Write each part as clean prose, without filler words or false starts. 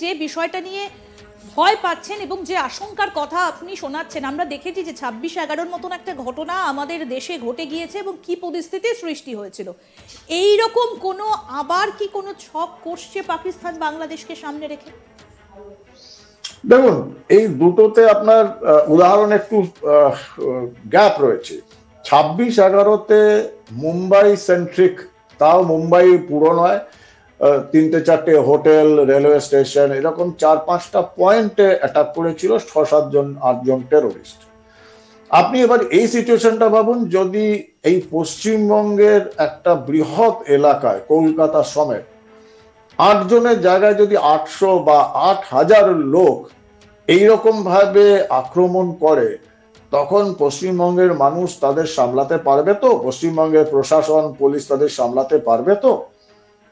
যে বিষয়টা নিয়ে ভয় পাচ্ছেন এবং যে আশঙ্কার কথা আপনি শোনাচ্ছেন, আমরা দেখেছি যে 26/11 মতন একটা ঘটনা আমাদের দেশে ঘটে গিয়েছে এবং কি পরিস্থিতির সৃষ্টি হয়েছিল। এই রকম কোনো আবার কি কোনো ছক কষছে পাকিস্তান বাংলাদেশকে সামনে রেখে? দেখুন, এই দুটোতে আপনার উদাহরণ একটু গ্যাপ রয়েছে। 26/11-তে মুম্বাই সেন্ট্রিক, তাও মুম্বাই পুরো নয়, 3-4টে হোটেল, রেলওয়ে স্টেশন, এরকম 4-5টা পয়েন্টে অ্যাটাক করেছিল 6-7-8জন টেরোরিস্ট। আপনি এবার এই সিচুয়েশনটা ভাবুন, যদি এই পশ্চিমবঙ্গের একটা বৃহৎ এলাকায় কলকাতা সমেত 8 জনের জায়গায় যদি 800 বা 8000 লোক এইরকম ভাবে আক্রমণ করে, তখন পশ্চিমবঙ্গের মানুষ তাদের সামলাতে পারবে তো? পশ্চিমবঙ্গের প্রশাসন, পুলিশ তাদের সামলাতে পারবে তো?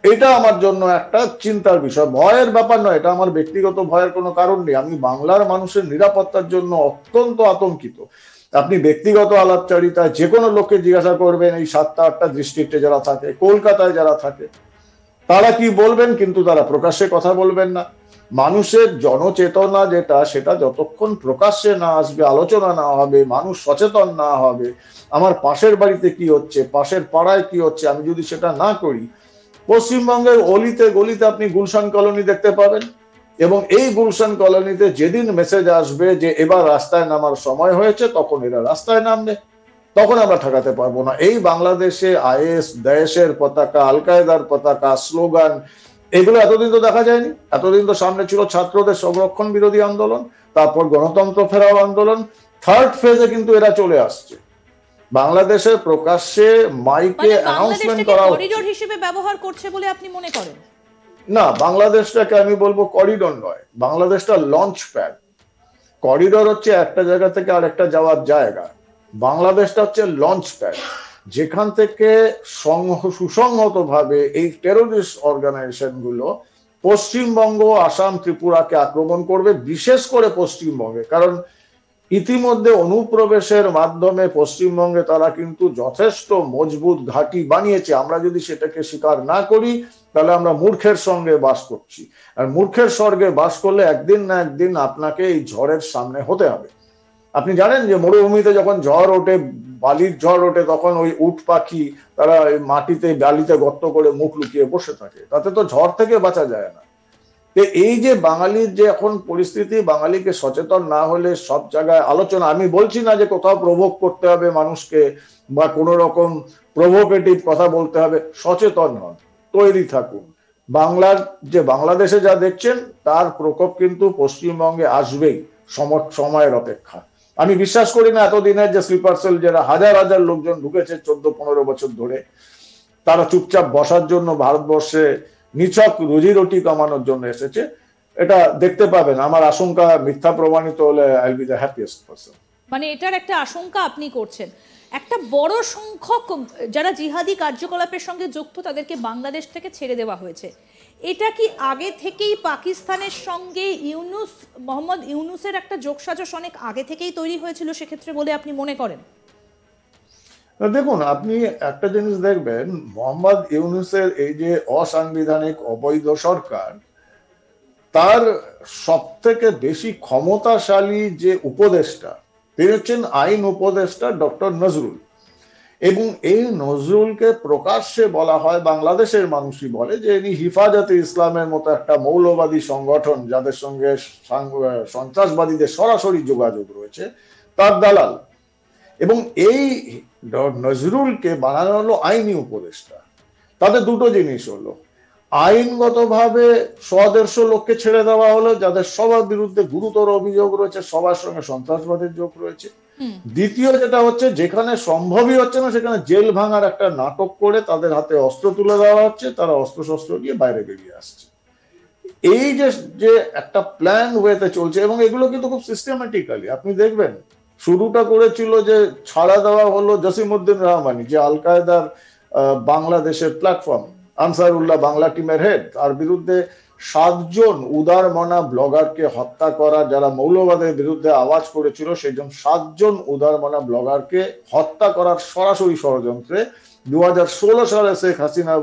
এটা আমার জন্য একটা চিন্তার বিষয়, ভয়ের ব্যাপার নয়, এটা আমার ব্যক্তিগত ভয়ের কোনো কারণ নেই। আমি বাংলার মানুষের নিরাপত্তার জন্য অত্যন্ত আতঙ্কিত। আপনি ব্যক্তিগত আলাপচারিতায় যে কোনো লোককে জিজ্ঞাসা করবেন, এই 7টা-8টা ডিস্ট্রিক্টে যারা থাকে, কলকাতায় যারা থাকে, তারা কি বলবেন, কিন্তু তারা প্রকাশ্যে কথা বলবেন না। মানুষের জনচেতনা যেটা, সেটা যতক্ষণ প্রকাশ্যে না আসবে, আলোচনা না হবে, মানুষ সচেতন না হবে, আমার পাশের বাড়িতে কি হচ্ছে, পাশের পাড়ায় কি হচ্ছে, আমি যদি সেটা না করি, পশ্চিমবঙ্গের অলিতে গলিতে আপনি গুলশান কলোনি দেখতে পাবেন। এবং এই গুলশান কলোনিতে যেদিন মেসেজ আসবে যে এবার রাস্তায় নামার সময় হয়েছে, তখন এরা রাস্তায় নামবে, তখন আমরা ঠেকাতে পারবো না। এই বাংলাদেশে আইএস, দায়েশের পতাকা, আল কায়দার পতাকা, স্লোগান, এগুলো এতদিন তো দেখা যায়নি। এতদিন তো সামনে ছিল ছাত্রদের সংরক্ষণ বিরোধী আন্দোলন, তারপর গণতন্ত্র ফেরাও আন্দোলন, থার্ড ফেজে কিন্তু এরা চলে আসছে। বাংলাদেশের প্রকাশ্যে মাইকে অ্যানাউন্সমেন্ট করা করিডোর হিসেবে ব্যবহার করছে বলে আপনি মনে করেন? না, বাংলাদেশটাকে আমি বলবো করিডোর নয়, বাংলাদেশটা লঞ্চ প্যাড। করিডোর হচ্ছে একটা জায়গা থেকে আরেকটা যাওয়ার জায়গা, বাংলাদেশটা হচ্ছে লঞ্চ প্যাড, যেখান থেকে সুসংহত ভাবে এই টেরোরিস্ট অর্গানাইজেশন গুলো পশ্চিমবঙ্গ, আসাম, ত্রিপুরাকে আক্রমণ করবে, বিশেষ করে পশ্চিমবঙ্গে। কারণ ইতিমধ্যে অনুপ্রবেশের মাধ্যমে পশ্চিমবঙ্গে তারা কিন্তু যথেষ্ট মজবুত ঘাঁটি বানিয়েছে। আমরা যদি সেটাকে স্বীকার না করি, তাহলে আমরা মূর্খের সঙ্গে বাস করছি। আর মূর্খের স্বর্গে বাস করলে একদিন না একদিন আপনাকে এই ঝড়ের সামনে হতে হবে। আপনি জানেন যে মরুভূমিতে যখন ঝড় ওঠে, বালির ঝড় ওঠে, তখন ওই উট পাখি তারা মাটিতে বালিতে গর্ত করে মুখ লুকিয়ে বসে থাকে, তাতে তো ঝড় থেকে বাঁচা যায় না। এই যে বাঙালির যে এখন পরিস্থিতি, বাঙালিকে সচেতন না হলে সব জায়গায় আলোচনা, আমি বলছি না যে কোথাও প্রভোগ করতে হবে মানুষকে বা কোন রকম প্রভোকেটিভ কথা বলতে হবে, সচেতন হন, তৈরি থাকুন। বাংলার যে বাংলাদেশে যা দেখছেন তার প্রকোপ কিন্তু পশ্চিমবঙ্গে আসবেই, সময়ের অপেক্ষা। আমি বিশ্বাস করি না এতদিনের যে স্লিপার সেল, যারা হাজার হাজার লোকজন ঢুকেছে 14-15 বছর ধরে, তারা চুপচাপ বসার জন্য ভারতবর্ষে নিছক রুজি রুটি কামানোর জন্য এসেছে, এটা দেখতে পাবেন। আমার আশঙ্কা মিথ্যা প্রমাণিত হলে I will be the happiest person. মানে এটার একটা আশঙ্কা আপনি করছেন, একটা বড় সংখ্যক যারা জিহাদি কার্যকলাপের সঙ্গে যুক্ত তাদেরকে বাংলাদেশ থেকে ছেড়ে দেওয়া হয়েছে। এটা কি আগে থেকেই পাকিস্তানের সঙ্গে মোহাম্মদ ইউনূসের একটা যোগসাজশ অনেক আগে থেকেই তৈরি হয়েছিল সেক্ষেত্রে বলে আপনি মনে করেন? দেখুন, আপনি একটা জিনিস দেখবেন, মোহাম্মদ ইউনূসের এই যে অসাংবিধানিক অবৈধ সরকার, তার সব থেকে বেশি ক্ষমতাশালী যে উপদেষ্টা, তিনি হচ্ছেন আইন উপদেষ্টা ডক্টর নজরুল। এবং এই নজরুলকে প্রকাশ্যে বলা হয়, বাংলাদেশের মানুষই বলে যে ইনি হিফাজতে ইসলামের মতো একটা মৌলবাদী সংগঠন, যাদের সঙ্গে সন্ত্রাসবাদীদের সরাসরি যোগাযোগ রয়েছে, তার দালাল। এবং এই নজরুলকে বানানো হলো আইনি উপদেষ্টা। তাদের দুটো জিনিস হলো, আইনগতভাবে 100-150 লোককে ছেড়ে দেওয়া হলো যাদের সবার বিরুদ্ধে গুরুতর অভিযোগ রয়েছে, সবার সঙ্গে সন্ত্রাসবাদের যোগ রয়েছে। দ্বিতীয় যেটা হচ্ছে, যেখানে সম্ভবই হচ্ছে না সেখানে জেল ভাঙার একটা নাটক করে তাদের হাতে অস্ত্র তুলে দেওয়া হচ্ছে, তারা অস্ত্র নিয়ে বাইরে বেরিয়ে আসছে। এই যে একটা প্ল্যান ওয়েতে চলছে, এবং এগুলো কিন্তু খুব সিস্টেমেটিক্যালি আপনি দেখবেন। শুরুটা করেছিল যে ছাড়া দেওয়া হলো জসিমউদ্দিন রহমানি, যে আল কায়দার বাংলাদেশের প্ল্যাটফর্ম, আনসারুল্লাহ বাংলা টিমের হেড, তার বিরুদ্ধে 7 জন উদার মনা ব্লগারকে হত্যা করা, যারা মৌলবাদের বিরুদ্ধে আওয়াজ করেছিল, সেই 7 জন উদার মনা ব্লগারকে হত্যা করার সরাসরি ষড়যন্ত্রে 2016 সালে শেখ হাসিনা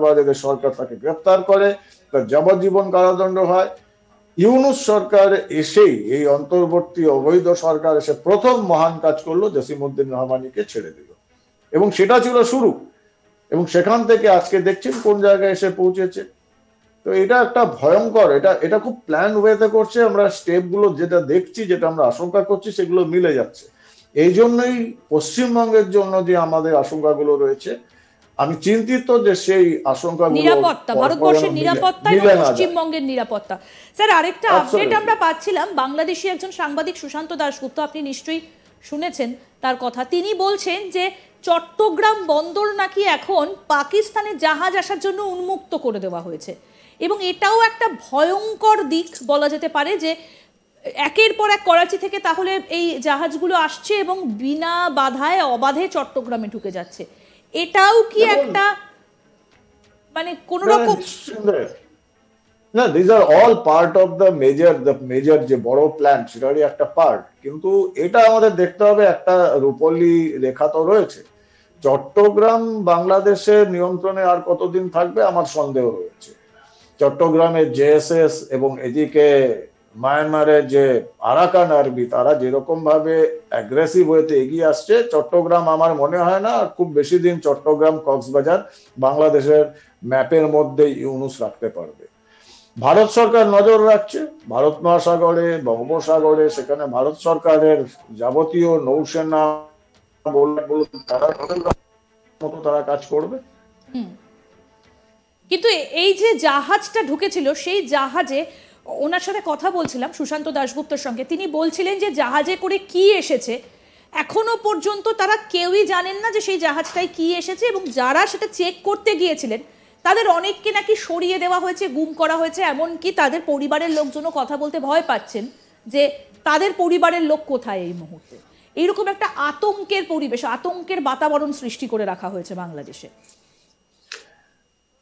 সরকার তাকে গ্রেফতার করে, তার যাবজ্জীবন কারাদণ্ড হয়। ইউনূস সরকার এসেই, এই অন্তর্বর্তী অবৈধ সরকার এসে প্রথম মহান কাজ করলো, জসিমউদ্দিন রহমানিকে ছেড়ে দিল, এবং সেটা ছিল শুরু। এবং সেখান থেকে আজকে দেখছেন কোন জায়গায় এসে পৌঁছেছে। তো এটা একটা ভয়ঙ্কর, এটা এটা খুব প্ল্যান ওয়েতে করছে। আমরা স্টেপ গুলো যেটা দেখছি, যেটা আমরা আশঙ্কা করছি, সেগুলো মিলে যাচ্ছে। এই জন্যই পশ্চিমবঙ্গের জন্য যে আমাদের আশঙ্কাগুলো রয়েছে, আমি চিন্তিত যে সেই আশঙ্কাগুলো নিরাপত্তা, ভারতবর্ষের নিরাপত্তা এবং মিলে না যায়। পশ্চিমবঙ্গের নিরাপত্তা। স্যার, আরেকটা আপডেট আমরা পাচ্ছিলাম, বাংলাদেশি একজন সাংবাদিক সুশান্ত দাশগুপ্ত, আপনি নিশ্চয়ই শুনেছেন তার কথা। তিনি বলছেন যে চট্টগ্রাম বন্দর নাকি এখন পাকিস্তানের জাহাজ আসার জন্য উন্মুক্ত করে দেওয়া হয়েছে, এবং এটাও একটা ভয়ঙ্কর দিক বলা যেতে পারে যে একের পর এক করাচি থেকে তাহলে এই জাহাজগুলো আসছে এবং বিনা বাধায় অবাধে চট্টগ্রামে ঢুকে যাচ্ছে। এটাও কি একটা মানে কোন রকম? না, this are all part of the major যে বড় প্ল্যান, সেটারই একটা পার্ট। কিন্তু এটা আমাদের দেখতে হবে, একটা রূপলি রেখা তো রয়েছে। চট্টগ্রাম বাংলাদেশের নিয়ন্ত্রণে আর কতদিন থাকবে আমার সন্দেহ রয়েছে। চট্টগ্রামের জেএসএস এবং এদিকে মায়ানমারের যে আরাকান আর্মি, তারা যেরকম ভাবে অ্যাগ্রেসিভ হয়েতে এগিয়ে আসছে, চট্টগ্রাম আমার মনে হয় না খুব বেশি দিন চট্টগ্রাম কক্সবাজার বাংলাদেশের ম্যাপের মধ্যে ইউনূস রাখতে পারবে। ভারত সরকার নজর রাখছে ভারত মহাসাগরে, বঙ্গোপসাগরে, সেখানে ভারত সরকারের যাবতীয় নৌসেনা বলুন, তারা মতো তারা কাজ করবে। কিন্তু এই যে জাহাজটা ঢুকেছিল, সেই জাহাজে ওনার সাথে কথা বলছিলাম সুশান্ত দাশগুপ্তর সঙ্গে, তিনি বলছিলেন যে জাহাজে করে কি এসেছে এখনো পর্যন্ত তারা কেউই জানেন না যে সেই জাহাজটাই কি এসেছে, এবং যারা সেটা চেক করতে গিয়েছিলেন তাদের অনেককে নাকি সরিয়ে দেওয়া হয়েছে, গুম করা হয়েছে, এমনকি তাদের পরিবারের লোকজনও কথা বলতে ভয় পাচ্ছেন যে তাদের পরিবারের লোক কোথায় এই মুহূর্তে। এইরকম একটা আতঙ্কের পরিবেশ, আতঙ্কের বাতাবরণ সৃষ্টি করে রাখা হয়েছে বাংলাদেশে।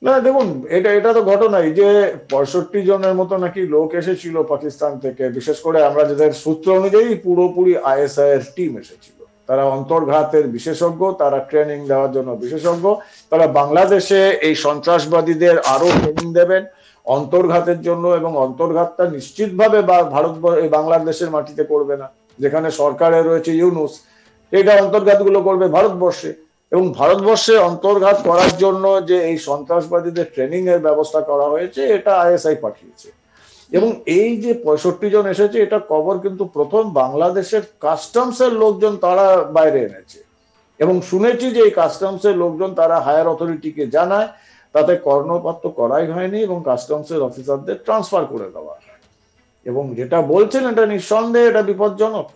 না দেখুন, এটা এটা তো ঘটনাই যে 65 জনের মতো নাকি লোক এসেছিল পাকিস্তান থেকে। বিশেষ করে আমরা যাদের সূত্র অনুযায়ী পুরোপুরি আইএসআই এর টিম এসেছিল। তারা অন্তর্ঘাতের বিশেষজ্ঞ, তারা ট্রেনিং দেওয়ার জন্য বিশেষজ্ঞ। তারা বাংলাদেশে এই সন্ত্রাসবাদীদের আরো ট্রেনিং দেবেন অন্তর্ঘাতের জন্য, এবং অন্তর্ঘাতটা নিশ্চিতভাবে ভারত বাংলাদেশের মাটিতে করবে না, যেখানে সরকারে রয়েছে ইউনূস। এটা অন্তর্ঘাতগুলো করবে ভারতবর্ষে, এবং ভারতবর্ষে অন্তর্ঘাত করার জন্য যে এই সন্ত্রাসবাদীদের ট্রেনিং এর ব্যবস্থা করা হয়েছে, এটা আইএসআই পাঠিয়েছে। এবং এই যে 65 জন এসেছে, এটা খবর কিন্তু প্রথম বাংলাদেশের কাস্টমস এর লোকজন তারা বাইরে এনেছে। এবং শুনেছি যে এই কাস্টমস এর লোকজন তারা হায়ার অথরিটিকে জানায়, তাতে কর্ণপাত করাই হয়নি, এবং কাস্টমস এর অফিসারদের ট্রান্সফার করে দেওয়া হয়। এবং যেটা বলছেন এটা নিঃসন্দেহে এটা বিপজ্জনক।